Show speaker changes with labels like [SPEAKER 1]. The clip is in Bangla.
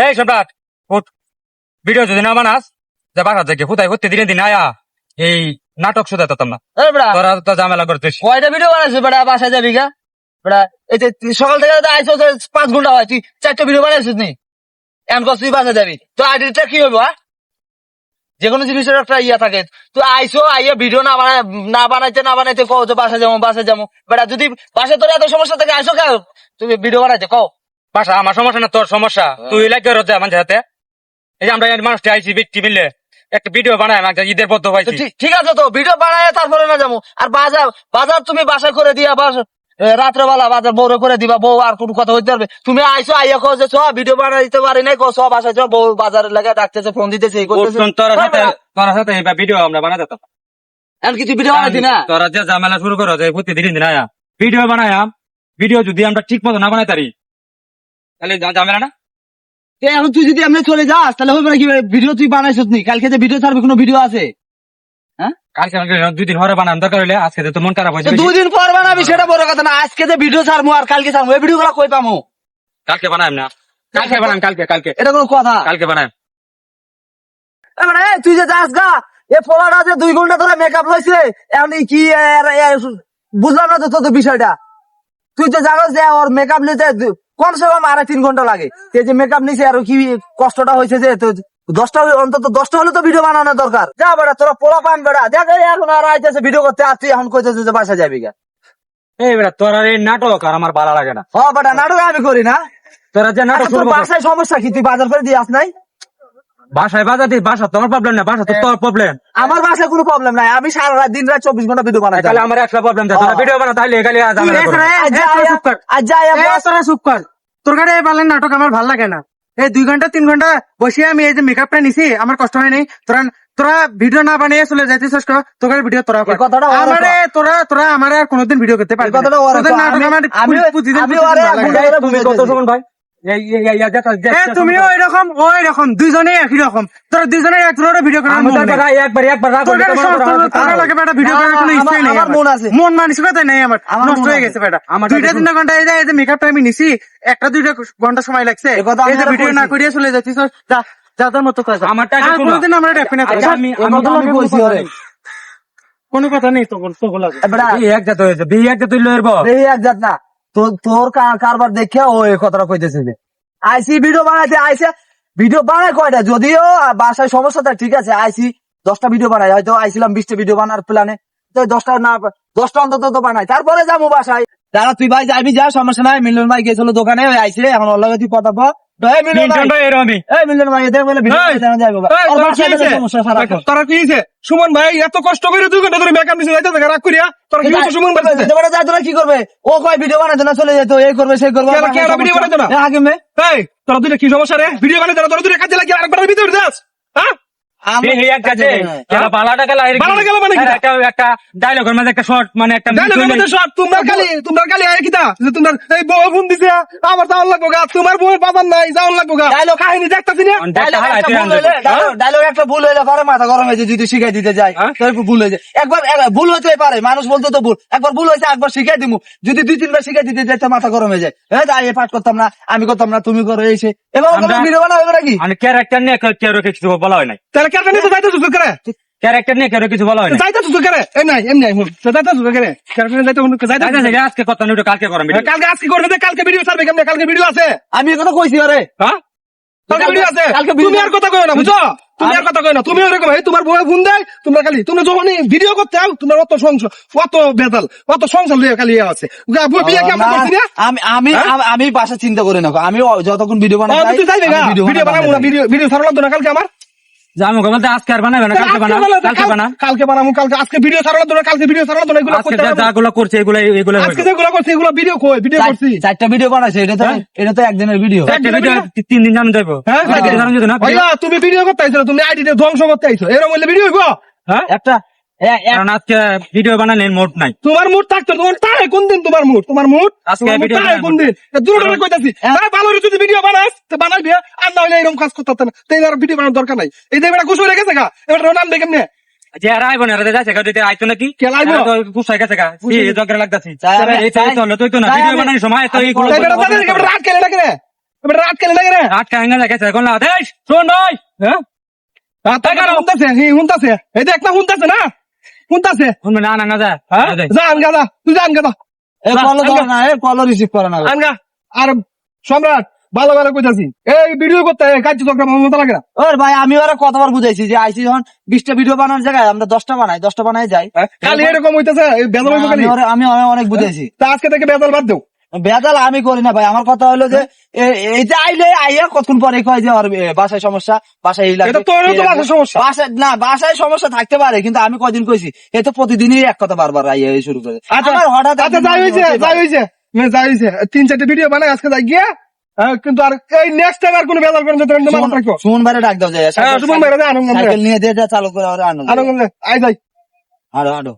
[SPEAKER 1] এই সম্রাট উঠ, ভিডিও যদি না বানাস যে বাসা থেকে ফুটাই করতে দিনে দিন আয়া এই নাটক শুধু তাতাম না,
[SPEAKER 2] এই বেড়া
[SPEAKER 1] তোরা তো ঝামেলা করতেছ।
[SPEAKER 2] কয়টা ভিডিও বানাইছিস বেড়া? বাসায় যাবি গা বেড়া? এই যে তুই সকাল থেকে আইসো 5 ঘন্টা হয়, তুই 4টা ভিডিও বানাইছিস নি? এখন কস তুই বাসায় যাবি, তো আইডিটা কি হইব? যে কোনো জিনিসের একটা ইয়া থাকে। তুই আইসো, আইয়া ভিডিও না বানাইতে কও যে বাসায় যাবো বেড়া। যদি বাসায় তোর এত সমস্যা থাকে আইসো কেন তুমি ভিডিও বানাইতে কও?
[SPEAKER 1] বাসা আমার সমস্যা না, তোর সমস্যা। তুই লাগে রোজা আমার হাতে এই যে আমরা মানুষটা আইসি ব্যক্তি মিললে একটা ভিডিও বানাই আমাকে ঈদের পদ্ধ
[SPEAKER 2] তো
[SPEAKER 1] পাইছি।
[SPEAKER 2] ঠিক আছে, তো ভিডিও বানায় তারপরে না যাবো। আর বাজার তুমি বাসায় করে দিয়া রাত্রেবেলা বাজার বউরে করে দিবা, বউ আর কোন কথা হইতে পারবে? তুমি আইসো, আইয়া কো যে সব ভিডিও বানাইতে পারি নাই, সব বাসায় বউ বাজারের লাগে ডাকতেছে, ফোন দিতেছে, এই করতেছে।
[SPEAKER 1] তোর সাথে ভিডিও আমরা বানাই যেতাম।
[SPEAKER 2] এখন কিছু ভিডিও বানাইছি না?
[SPEAKER 1] তোরা যে ঝামেলা শুরু করো যে প্রতিদিন দিন আয়া ভিডিও বানায়াম, ভিডিও যদি আমরা ঠিক মতো না বানাই তারি তাহলে ঝামেলা না।
[SPEAKER 2] এখন তুই যদি এমনি চলে যাস তাহলে হবে নাকি? ভিডিও তুই বানাইছিস নি, কালকে যে ভিডিও ছাড়বে কোনো ভিডিও আছে?
[SPEAKER 1] কালকে 2 দিন পরে বানান, দরকার হইলে আজকে তো মন খারাপ হয়েছে।
[SPEAKER 2] 2 দিন পর বানাবি সেটা বড় কথা না, আজকে যে ভিডিও ছাড়বো আর কালকে ছাড়বো, এই ভিডিও গুলা কই পামো?
[SPEAKER 1] কালকে বানাম না, কালকে বানাম, কালকে
[SPEAKER 2] এটা কোনো কথা?
[SPEAKER 1] কালকে বানাম।
[SPEAKER 2] মানে তুই যে যাস গা, এ পোলাটা যে 2 ঘন্টা ধরে মেকআপ লইছে, এখন কি বুঝলাম না তো তোর বিষয়টা। তুই তো জানো যে ওর মেকআপ নিতে কমসে কম 2.5-3 ঘন্টা লাগে। এই যে মেকআপ নিছে আর কি কষ্টটা হয়েছে যে 10টা হলে তো ভিডিও বানানো দরকার। যা বেড়া তোরা পোলা পান বেড়া, দেখ এখন আর আইতেছে ভিডিও করতে, আর তুই এখন কইতেছে যে বাসা যাবি গা।
[SPEAKER 1] এই বেটা তোর আর এই নাটক আর আমার ভালো লাগে না।
[SPEAKER 2] হ বেটা, নাটক আমি করি না।
[SPEAKER 1] তোরা যে নাটক
[SPEAKER 2] আচ্ছা, তোর বাসায় সমস্যা কি? তুই বাজার করে দিয়ে আস নাই?
[SPEAKER 1] বাসায় বাজার দিস, বাসা তোমার প্রবলেম না, বাসা তো তোর প্রবলেম।
[SPEAKER 2] আমার বাসায় কোনো প্রবলেম নাই, আমি সারা রাত দিন রাত 24 ঘন্টা ভিডিও বানাই।
[SPEAKER 1] তাহলে আমার একটা প্রবলেম থাকে, তোরা ভিডিও বানা তাইলে খালি ঝামেলা করো।
[SPEAKER 3] চুপ কর, তোর কাছে এই বালের নাটক আমার ভাল লাগে না। এই 2 ঘন্টা 3 ঘন্টা বসে আমি এই যে মেকআপটা নিছি, আমার কষ্ট হয় নাই। তোরা ভিডিও না বানিয়ে চলে যাইতেছিস, তোর ভিডিও তোরা কর।
[SPEAKER 2] কথাটা
[SPEAKER 3] আমারে তোরা আমারে আর কোনোদিন ভিডিও করতে পারবি না।
[SPEAKER 2] কথাটা
[SPEAKER 3] তোদের নাটক আমার
[SPEAKER 2] তুমি
[SPEAKER 1] কত সময় ভাই
[SPEAKER 3] তুমিও এরকম ওই রকম, দুইজনেই একই রকম। তোরা দুইজনের এক ধরনের ভিডিও করার মন নেই।
[SPEAKER 1] একবার
[SPEAKER 3] তোরা লাগে বেটা ভিডিও করার কোনো ইচ্ছাই নেই।
[SPEAKER 2] আমার মন আছে,
[SPEAKER 3] মন মানসিকতা নেই আমার, নষ্ট হয়ে গেছে বেটা। 2-3 ঘন্টা এই যে মেকআপটা আমি নিছি, 1-2 ঘন্টা সময় লাগছে। এই যে ভিডিও না করিয়ে চলে যাচ্ছিস, যাদের মতো কাজ।
[SPEAKER 1] আমার টাকা
[SPEAKER 3] কোনোদিন আমরা ডাকবি না। কোনো কথা নেই তো
[SPEAKER 1] এক জাত হয়েছে, বিয়ে এক জাত হইলো এরপর
[SPEAKER 2] এই একজাত না। তোর কারবার দেখে ও এই কথাটা কইতেছে যে আইসি ভিডিও বানাইতে, আইসি ভিডিও বানায় কয়টা? যদিও বাসায় সমস্যা থাকে, ঠিক আছে, আইসি 10টা ভিডিও বানাই, হয়তো আইছিলাম 20টা ভিডিও বানার প্ল্যানে, তো 10টা অন্তত তো বানাই, তারপরে যাবো বাসায়। দাঁড়া তুই ভাই যাবি, যা, সমস্যা নাই। মিলন ভাই গেছিল দোকানে, ওই আইসে এখন ওর লগে তুই কথা বল।
[SPEAKER 3] তোরা কি সুমন ভাই এত কষ্ট করে 2 ঘন্টা ধরে মেকআপ নিছে, যাইতে রাগ করিয়া তোরা কি সুমন ভাই
[SPEAKER 2] তোরা কি করবে? ও কয় ভিডিও বানাইতো না, চলে যেত, এই করবে সেই করবে।
[SPEAKER 3] ভিডিও বানাইতো না
[SPEAKER 2] হাকিমে
[SPEAKER 3] তোরা দুইটা কি সমস্যা রে? ভিডিও বানাইতো না, তোরা দুইটা কাজে লাগিয়ে আরেকবার ভিতরে যাস। হ্যাঁ
[SPEAKER 1] একটা ডায়লগের মাঝে একটা শর্ট, মানে একটা
[SPEAKER 3] তোমরা খালি আয় কিতা যে তোমরা এই বউ ফোন দিছে আমার যাওয়ার লাগবো গা, তোমার বউ বাজার নাই যাওয়ার লাগবো গা, কাহিনী দেখতেছি না।
[SPEAKER 2] ডায়লগ একটা ভুল হইলে পারে মাথা গরম হয়েছে, যদি শিখাই দিতে যাই ভুল হয়েছে। একবার ভুল হইতে পারে, মানুষ বলতে তো ভুল, একবার ভুল হয়েছে একবার শিখাই দিব। যদি 2-3 বার শিখাই দিতে যাই তো মাথা গরম হয়ে যায়। হ্যাঁ এ পাঠ করতাম না, আমি করতাম না, তুমি করো, এসে এবার ভিডিও বানা হবে নাকি?
[SPEAKER 1] ক্যারেক্টার নিয়ে কেউ কিছু বলা হয় নাই,
[SPEAKER 3] তাহলে ক্যারেক্টার নিয়ে যাইতে সুযোগ করে,
[SPEAKER 1] ক্যারেক্টার নিয়ে কেউ কিছু বলা হয় নাই,
[SPEAKER 3] যাইতে সুযোগ করে। এমনি যাইতে সুযোগ করে, ক্যারেক্টার যাইতে
[SPEAKER 1] আজকে কথা নিয়ে কালকে করাম,
[SPEAKER 3] কালকে আজকে করবে, কালকে ভিডিও ছাড়বে কেমনে? কালকে ভিডিও আছে,
[SPEAKER 2] আমি এখন কইছি আরে
[SPEAKER 3] হ্যাঁ কালকে ভিডিও আছে। তুমি আর কথা কই না, বুঝছো? তুমি আর কথা কই না, তুমি ওরকম তোমার বউ ফোন দেয়, তোমরা খালি তুমি যখনই ভিডিও করতে আও তোমার অত সংসার, অত বেতাল, অত সংসার লিয়ে খালি আছে। বিয়ে কেমন করছি না?
[SPEAKER 2] আমি বাসা চিন্তা করি না, আমি যতক্ষণ ভিডিও বানাই
[SPEAKER 3] ভিডিও বানাবো না, ভিডিও ছাড়লাম তো না কালকে আমার
[SPEAKER 1] জামু বলতে আজকে আর বানাবে না, কালকে
[SPEAKER 3] বানাবো, কালকে আজকে ভিডিও ছাড়লাম তো না, কালকে ভিডিও ছাড়লাম তো না, এগুলো
[SPEAKER 1] যাগুলো করছে এগুলো
[SPEAKER 3] আজকে যেগুলো করছে এগুলো ভিডিও কই ভিডিও করছি,
[SPEAKER 2] 4টা ভিডিও বানাইছে, এটা তো একদিনের ভিডিও।
[SPEAKER 1] 3 দিন জানো যাবো।
[SPEAKER 3] তুমি ভিডিও করতে আইছো, তুমি আইডিটা ধ্বংস করতে আইছো, এরকম হইলে ভিডিও হইব?
[SPEAKER 1] হ্যাঁ
[SPEAKER 2] একটা
[SPEAKER 1] আজকে ভিডিও বানানোর মুড নাই।
[SPEAKER 3] তোমার মুড থাকতো, তোমার তাই কোন দিন তোমার মুড
[SPEAKER 1] আজকে ভিডিও
[SPEAKER 3] কোন দিন দূরে কইতাছি, ভালো যদি ভিডিও বানাস তো বানাইবি, আর না হইলে এরকম কাজ করতে না, তাই আর ভিডিও বানানোর দরকার নাই। এই যে এটা ঘুষ হয়ে গেছে গা, এবার নাম দেখেন না
[SPEAKER 1] যে আর আইব না, যাচ্ছে দিতে আইতো নাকি পুষাই গেছে গা, জগরে লাগতাছি, তুই তো না ভিডিও বানানোর সময় তো
[SPEAKER 3] রাত খেলে নাকি রে, এবার রাত কেন লাগে রে
[SPEAKER 1] আটকা হেঙ্গা দেখেছে কোন না দেশ শোন ভাই
[SPEAKER 3] হ্যাঁ রাত কেন হুনতাছে হুনতাছে এই দেখ না হুনতাছে না হুনতাছে
[SPEAKER 1] শুনবে না না যা
[SPEAKER 3] হ্যাঁ যা আনগাদা তুই যা আনগাদা
[SPEAKER 2] এ কল দাও না এ কল রিসিভ করে না
[SPEAKER 3] আনগা আর সম্রাট ভালো ভালো কইতাছি এই ভিডিও করতে কাজ তো মতো লাগে না
[SPEAKER 2] ওর ভাই আমি ওরা কতবার বুঝাইছি যে আইসি যখন 20টা ভিডিও বানানোর জায়গায় আমরা 10টা বানাই যাই
[SPEAKER 3] খালি এরকম হইতেছে বেদল হইব খালি
[SPEAKER 2] আমি অনেক বুঝাইছি
[SPEAKER 3] তা আজকে থেকে বেদল বাদ দেও
[SPEAKER 2] বেদাল আমি করি না ভাই আমার কথা হলো যে এইটা আইলে আইয়া কতক্ষণ পরে কয় যে ওর বাসায় সমস্যা বাসায় এই লাগে
[SPEAKER 3] এটা তোর তো বাসার সমস্যা
[SPEAKER 2] বাসায় না বাসায় সমস্যা থাকতে পারে কিন্তু আমি কয়দিন কইছি এ তো প্রতিদিনই এক কথা বারবার আইয়া এই শুরু করে
[SPEAKER 3] আচ্ছা
[SPEAKER 2] আমার হঠাৎ
[SPEAKER 3] আচ্ছা যাই হইছে 3-4টা ভিডিও বানাই আজকে যাই গিয়া কিন্তু আর এই নেক্সট টাইম আর কোনো বেদল করেন তো মাথা রাখো
[SPEAKER 2] সুমন ভাইরে ডাক দাও যায়
[SPEAKER 3] হ্যাঁ সুমন ভাই রাজা আনন্দ
[SPEAKER 2] সাইকেল নিয়ে দিয়ে চালু করে আর আনন্দ
[SPEAKER 3] আনন্দ আই যাই
[SPEAKER 2] হাঁটো